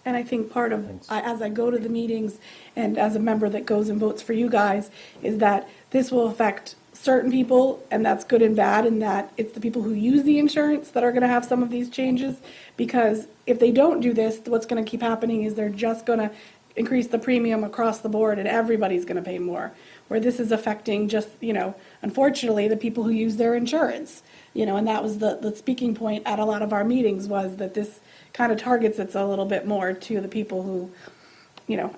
And I think part of, as I go to the meetings and as a member that goes and votes for you guys, is that this will affect certain people, and that's good and bad, in that it's the people who use the insurance that are going to have some of these changes. Because if they don't do this, what's going to keep happening is they're just going to increase the premium across the board, and everybody's going to pay more. Where this is affecting just, unfortunately, the people who use their insurance. And that was the speaking point at a lot of our meetings, was that this kind of targets it a little bit more to the people who,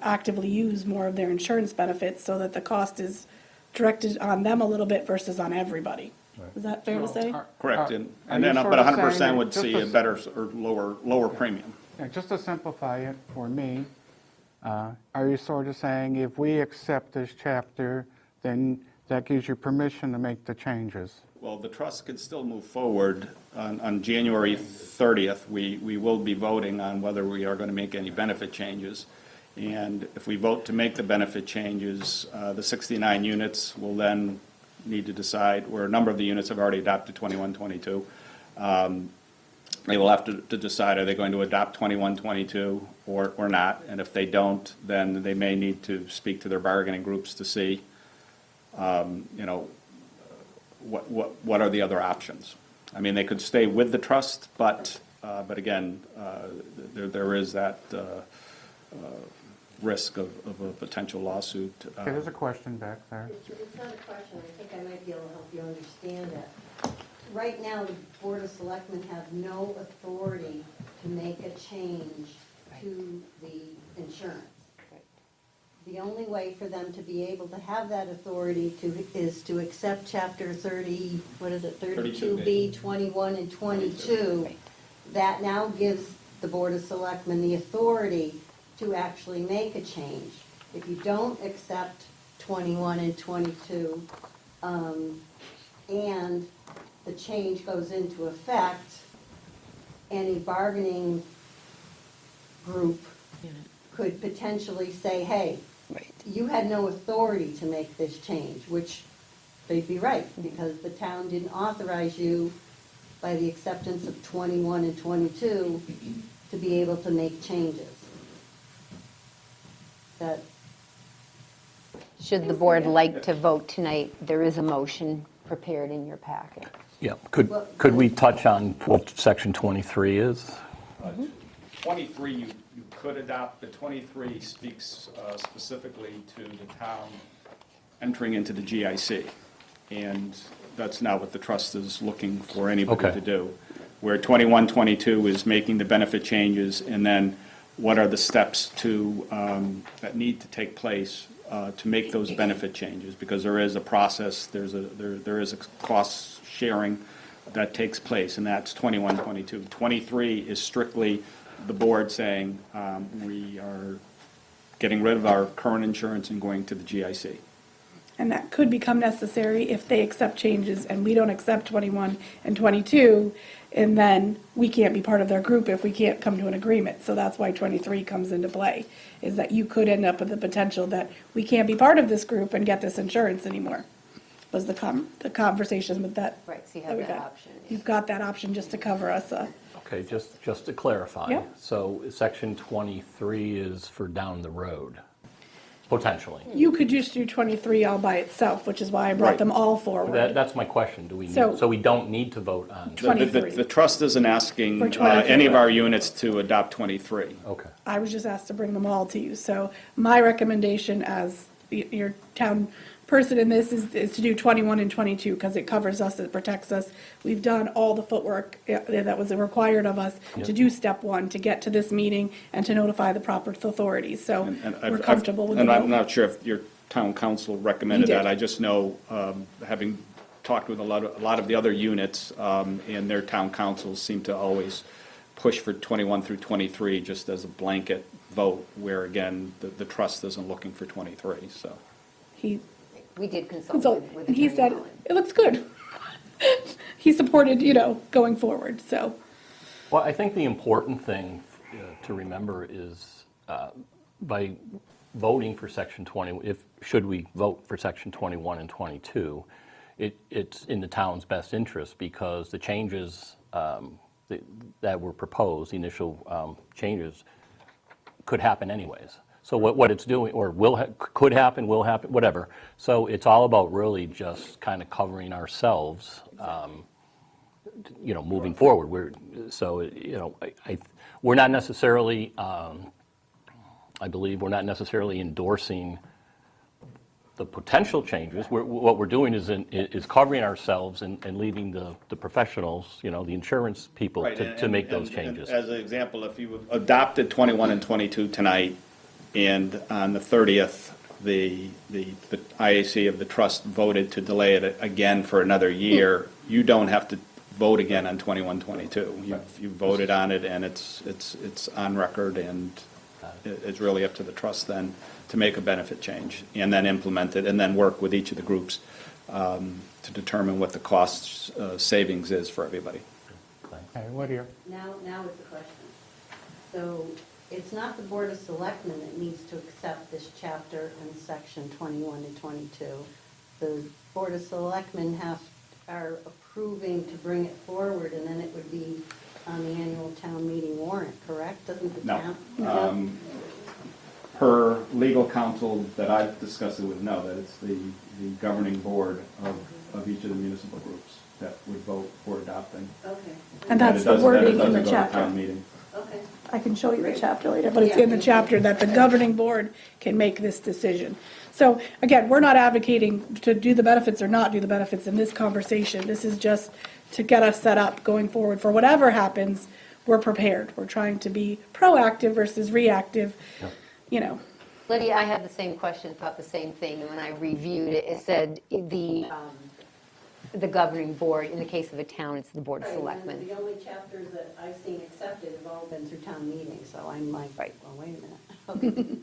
actively use more of their insurance benefits, so that the cost is directed on them a little bit versus on everybody. Is that fair to say? Correct, Are and you then, sort but of 100% saying would that see just a better or lower premium. Yeah, just to simplify it for me, Are you sort of saying if we accept this chapter, then that gives you permission to make the changes? Well, the trust could still move forward. On January 30th, we will be voting on whether we are going to make any benefit changes. And if we vote to make the benefit changes, the 69 units will then need to decide, where a number of the units have already adopted 2122. They will have to decide, are they going to adopt 2122 or not? And if they don't, then they may need to speak to their bargaining groups to see, what are the other options? I mean, they could stay with the trust, but again, there is that risk of a potential lawsuit. Okay, there's a question back there. It's not a question, I think I might be able to help you understand it. Right now, the Board of Selectmen have no authority to make a change to the insurance. The only way for them to be able to have that authority is to accept Chapter 30, what is it, 32B, 21, and 22. That now gives the Board of Selectmen the authority to actually make a change. If you don't accept 21 and 22, and the change goes into effect, any bargaining group could potentially say, hey, you had no authority to make this change, which they'd be right, because the town didn't authorize you by the acceptance of 21 and 22 to be able to make changes. That, Should the board like to vote tonight, there is a motion prepared in your packet. Yeah, could we touch on what section 23 is? 23, you could adopt, but 23 speaks specifically to the town entering into the GIC. And that's not what the trust is looking for anybody Okay. to do. Where 21, 22 is making the benefit changes, and then what are the steps that need to take place to make those benefit changes? Because there is a process, there is a cost sharing that takes place, and that's 21, 22. 23 is strictly the board saying, we are getting rid of our current insurance and going to the GIC. And that could become necessary if they accept changes and we don't accept 21 and 22, and then we can't be part of their group if we can't come to an agreement. So that's why 23 comes into play, is that you could end up with the potential that we can't be part of this group and get this insurance anymore, was the conversation with that. Right, so you have we that got. option. You've got that option just to cover us. Okay, just to clarify. Yeah. So section 23 is for down the road, potentially. You could just do 23 all by itself, which is why I brought Right. them all forward. That's my question. Do we need, So- so we don't need to vote on? 23. The trust isn't asking For 23. any of our units to adopt 23. Okay. I was just asked to bring them all to you. So my recommendation as your town person in this is to do 21 and 22 because it covers us, it protects us. We've done all the footwork that was required of us to do step one, to get to this meeting and to notify the proper authorities. So And we're comfortable with the And I'm vote. not sure if your town council recommended He did. that. I just know, having talked with a lot of the other units, and their town councils seem to always push for 21 through 23 just as a blanket vote, where again, the trust isn't looking for 23, so. He We did consult consulted, with and he Attorney said, Mullen. it looks good. He supported, going forward, so. Well, I think the important thing to remember is by voting for section 20, should we vote for section 21 and 22, it's in the town's best interest because the changes that were proposed, the initial changes, could happen anyways. So what it's doing, or could happen, will happen, whatever. So it's all about really just kind of covering ourselves, moving forward. We're not necessarily, I believe, we're not necessarily endorsing the potential changes. What we're doing is covering ourselves and leaving the professionals, the insurance people to make those changes. As an example, if you adopted 21 and 22 tonight, and on the 30th, the IAC of the trust voted to delay it again for another year, you don't have to vote again on 21, 22. You voted on it, and it's on record, and It's really up to the trust then to make a benefit change and then implement it and then work with each of the groups to determine what the cost savings is for everybody. Hey, Whittier. Now is the question. So it's not the Board of Selectmen that needs to accept this chapter in section 21 and 22. The Board of Selectmen are approving to bring it forward, and then it would be on the annual town meeting warrant, correct? Doesn't the No. town? Per legal counsel that I've discussed it with, no, that it's the governing board of each of the municipal groups that would vote for adopting. Okay, And That that's it the doesn't- that it wording in doesn't the go to town chapter. meeting. okay. I can show you the chapter later, but it's in the chapter that the governing board can make this decision. So again, we're not advocating to do the benefits or not do the benefits in this conversation. This is just to get us set up going forward for whatever happens, we're prepared. We're trying to be proactive versus reactive, you know. Lydia, I had the same question, thought the same thing, and when I reviewed it, it said the governing board, in the case of a town, it's the Board of Right, and Selectmen. the only chapters that I've seen accepted have all been through town meeting, so I'm like, Right. well, wait a minute. Okay.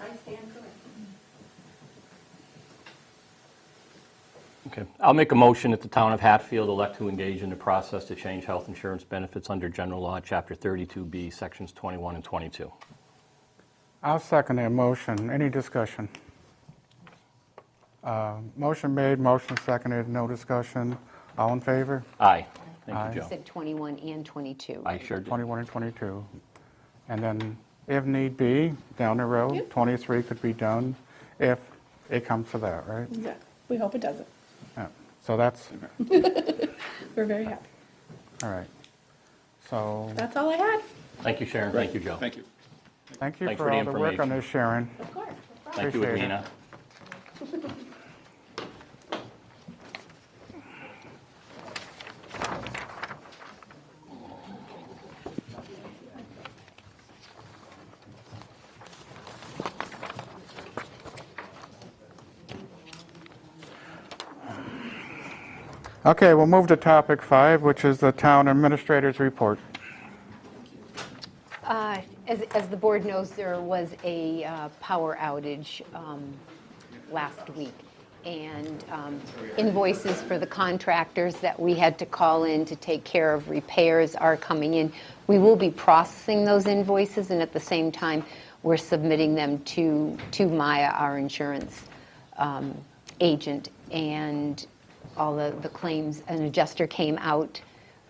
I stand corrected. Okay. I'll make a motion that the town of Hatfield elect to engage in the process to change health insurance benefits under General Law, Chapter 32B, Sections 21 and 22. I'll second that motion. Any discussion? Motion made, motion seconded, no discussion. All in favor? Aye. Aye. Thank you, It Joe. said 21 and 22. I sure did. 21 and 22. And then if need be, down the road, Yep. 23 could be done if it comes to that, right? Yeah, we hope it doesn't. Yeah. So that's, We're very happy. all right. So That's all I had. Thank you, Sharon. Thank you, Joe. Thank you. thank you Thanks for for the all the work on information. this, Sharon. Of course. Thank you, Appreciate it. Adina. Okay, we'll move to topic 5, which is the town administrator's report. As the board knows, there was a power outage last week, and invoices for the contractors that we had to call in to take care of repairs are coming in. We will be processing those invoices, and at the same time, we're submitting them to Maya, our insurance agent, and all the claims. An adjuster came out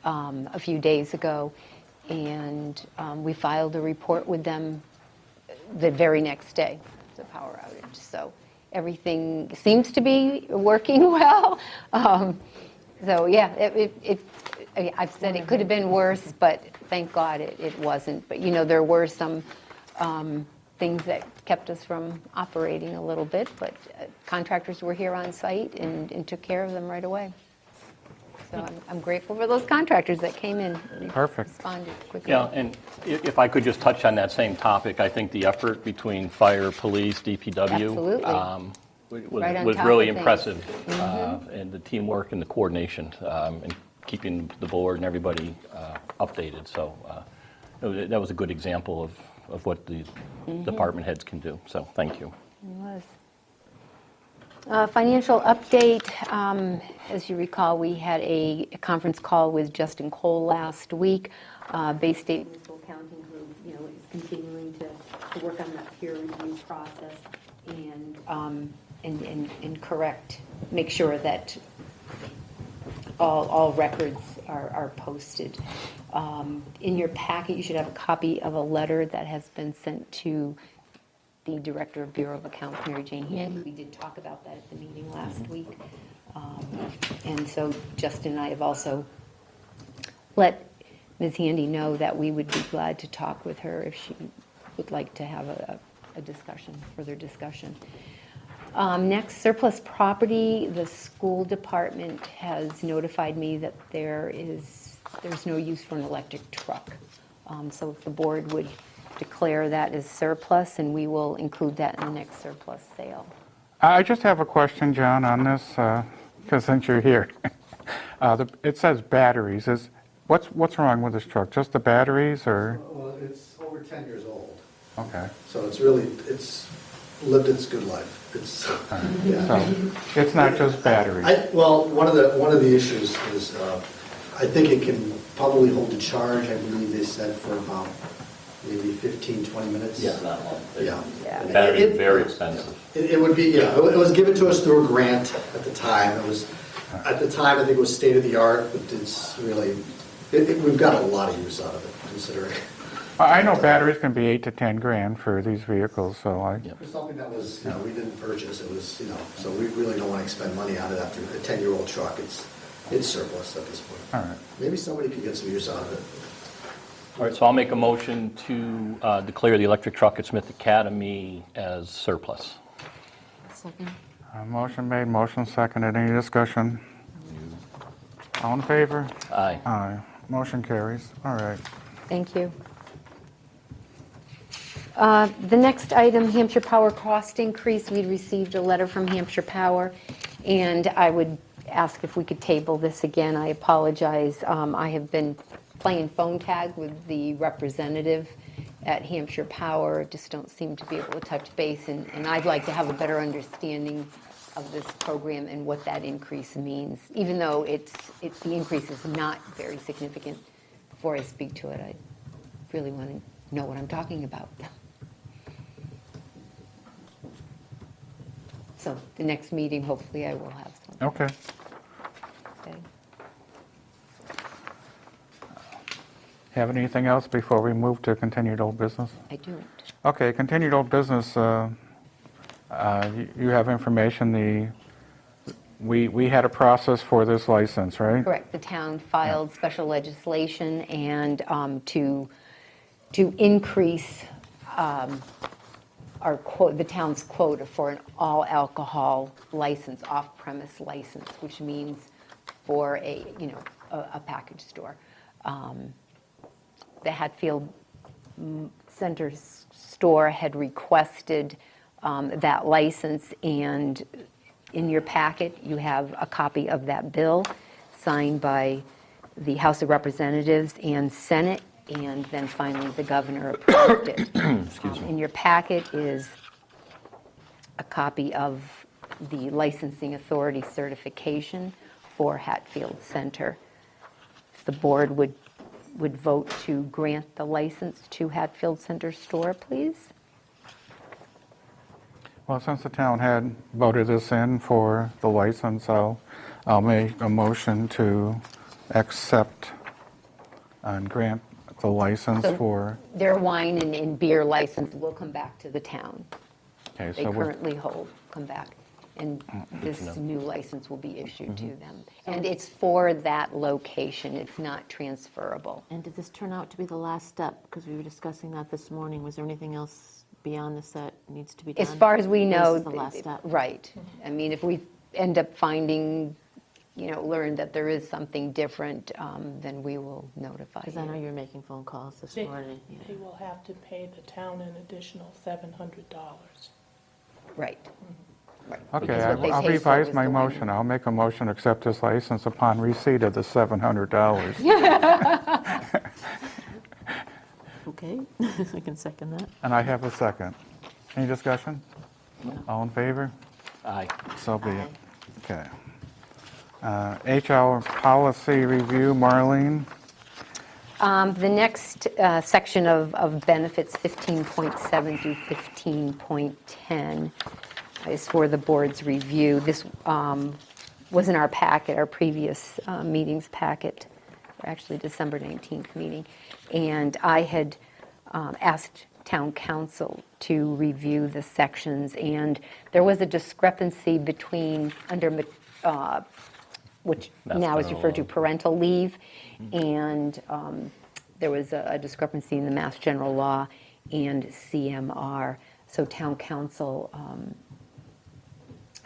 a few days ago, and we filed a report with them the very next day, the power outage. So everything seems to be working well. So yeah, I've said it could have been worse, but thank God it wasn't. But there were some things that kept us from operating a little bit, but contractors were here on site and took care of them right away. So I'm grateful for those contractors that came in. and Perfect. Responded quickly. Yeah, and if I could just touch on that same topic, I think the effort between fire, police, DPW Absolutely. Right on was top really of things. impressive. And the teamwork and the coordination, and keeping the board and everybody updated. So that was a good example of what the department heads can do. So thank you. It was. Financial update, as you recall, we had a conference call with Justin Cole last week. Bay State Municipal Accounting Group, is continuing to work on that peer review process and correct, make sure that all records are posted. In your packet, you should have a copy of a letter that has been sent to the Director of Bureau of Accounts, Mary Jane Handy. We did talk about that at the meeting last week. And so Justin and I have also let Ms. Handy know that we would be glad to talk with her if she would like to have a discussion, further discussion. Next, surplus property. The school department has notified me that there's no use for an electric truck. So if the board would declare that as surplus, and we will include that in the next surplus sale. I just have a question, John, on this, because since you're here. It says batteries. What's wrong with this truck? Just the batteries, or? Well, it's over 10 years old. Okay. So it's really, it's lived its good life. It's, yeah. So it's not just batteries. Well, one of the issues is, I think it can probably hold the charge, I believe they said, for about maybe 15, 20 minutes. Yeah, not long. Yeah. Yeah. The battery It- is very expensive. It would be, yeah, it was given to us through a grant at the time. It was, at the time, I think it was state of the art, but it's really, we've got a lot of use out of it, considering. I know batteries can be 8 to 10 grand for these vehicles, so For something that was, we didn't purchase, it was, so we really don't want to expend money on it after a 10-year-old truck. It's surplus at this point. all right. Maybe somebody could get some use out of it. All right, so I'll make a motion to declare the electric truck at Smith Academy as surplus. Second? Motion made, motion seconded. Any discussion? All in favor? Aye. Aye. Motion carries. All right. Thank you. The next item, Hampshire Power cost increase. We received a letter from Hampshire Power, and I would ask if we could table this again. I apologize. I have been playing phone tag with the representative at Hampshire Power, just don't seem to be able to touch base, and I'd like to have a better understanding of this program and what that increase means, even though the increase is not very significant. Before I speak to it, I really want to know what I'm talking about. So the next meeting, hopefully I will have some. Okay. Okay. Have anything else before we move to continued old business? I don't. Okay, continued old business, you have information, we had a process for this license, right? Correct. The town filed special legislation and to increase the town's quota for an all-alcohol license, off-premise license, which means for a package store. The Hatfield Center store had requested that license, and in your packet, you have a copy of that bill signed by the House of Representatives and Senate, and then finally the governor approved it. In your packet is a copy of the licensing authority certification for Hatfield Center. If the board would vote to grant the license to Hatfield Center store, please. Well, since the town had voted this in for the license, I'll make a motion to accept and grant the license So for, Their wine and beer license will come back to the town. okay, They so we're, currently come back. And this new license will be issued to them. And it's for that location, it's not transferable. And did this turn out to be the last step? Because we were discussing that this morning. Was there anything else beyond this that needs to be done? As far as we know. This is the last step. Right. I mean, if we end up finding, learn that there is something different, then we will notify Because I know you. you were making phone calls this They morning. Yeah. they will have to pay the town an additional $700. Right. Right. okay, Because what they I'll paid for revise was my the wine. motion. I'll make a motion to accept this license upon receipt of the $700. Okay, I can second that. And I have a second. Any discussion? All in favor? Aye. So be it. Aye. Okay. HR policy review, Marlene? The next section of benefits, 15.7 through 15.10, is for the board's review. This was in our packet, our previous meeting's packet, or actually December 19th meeting. And I had asked town council to review the sections, and there was a discrepancy between, which now is referred to parental leave, and there was a discrepancy in the Mass General Law and CMR. So town council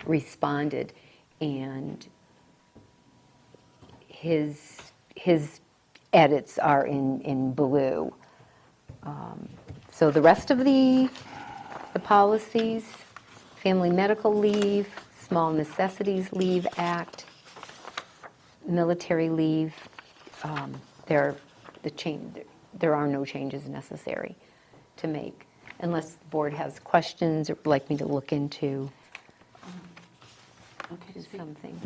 responded, and his edits are in blue. So the rest of the policies, Family Medical Leave, Small Necessities Leave Act, military leave, there are no changes necessary to make. unless the board has questions or would like me to look into Okay, to speak. something.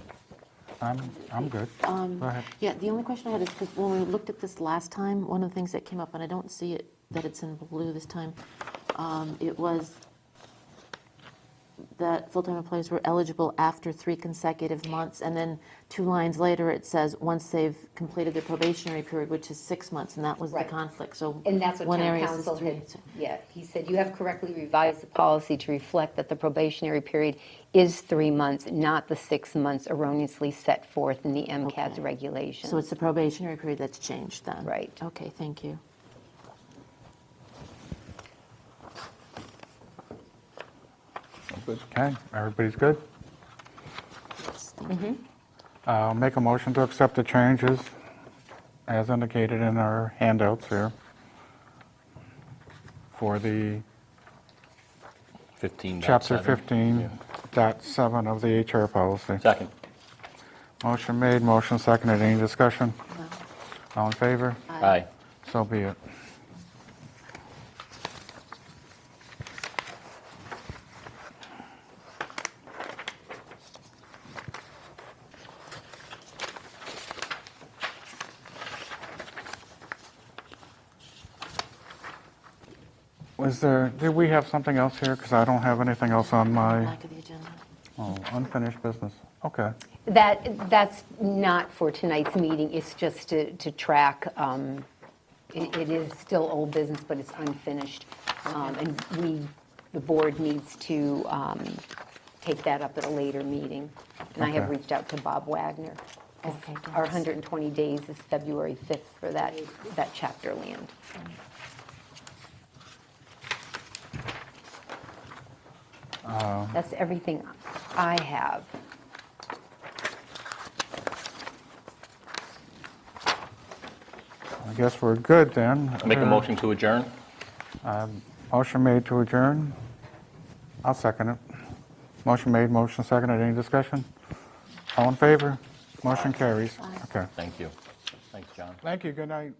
I'm good. Go ahead. Yeah, the only question I had is, because when we looked at this last time, one of the things that came up, and I don't see it, that it's in blue this time, it was that full-time employees were eligible after 3 consecutive months, and then 2 lines later, it says, once they've completed their probationary period, which is 6 months, and that was the Right. conflict, so. And that's what one town area says council 3. had, yeah, he said, you have correctly revised the policy to reflect that the probationary period is 3 months, not the 6 months erroneously set forth in the MCAS Okay. regulations. So it's the probationary period that's changed then? Right. Okay, thank you. Okay, everybody's good? Make a motion to accept the changes as indicated in our handouts here for the 15.7. Chapter Yeah. 15.7 of the HR policy. Second. Motion made, motion seconded. Any discussion? No. All in favor? Aye. So be it. Did we have something else here? Because I don't have anything else on my Back of the agenda. unfinished business. Okay. That's not for tonight's meeting, it's just to track. It is still old business, but it's unfinished. And the board needs to take that up at a later meeting. And I have Okay. reached out to Bob Wagner. 'Cause Okay, Our thanks. 120 days is February 5th for that chapter land. That's everything I have. I guess we're good then. Make a motion to adjourn? Motion made to adjourn. I'll second it. Motion made, motion seconded. Any discussion? All in favor? Motion carries. Okay. Thank you. Thanks, John. Thank you. Good night.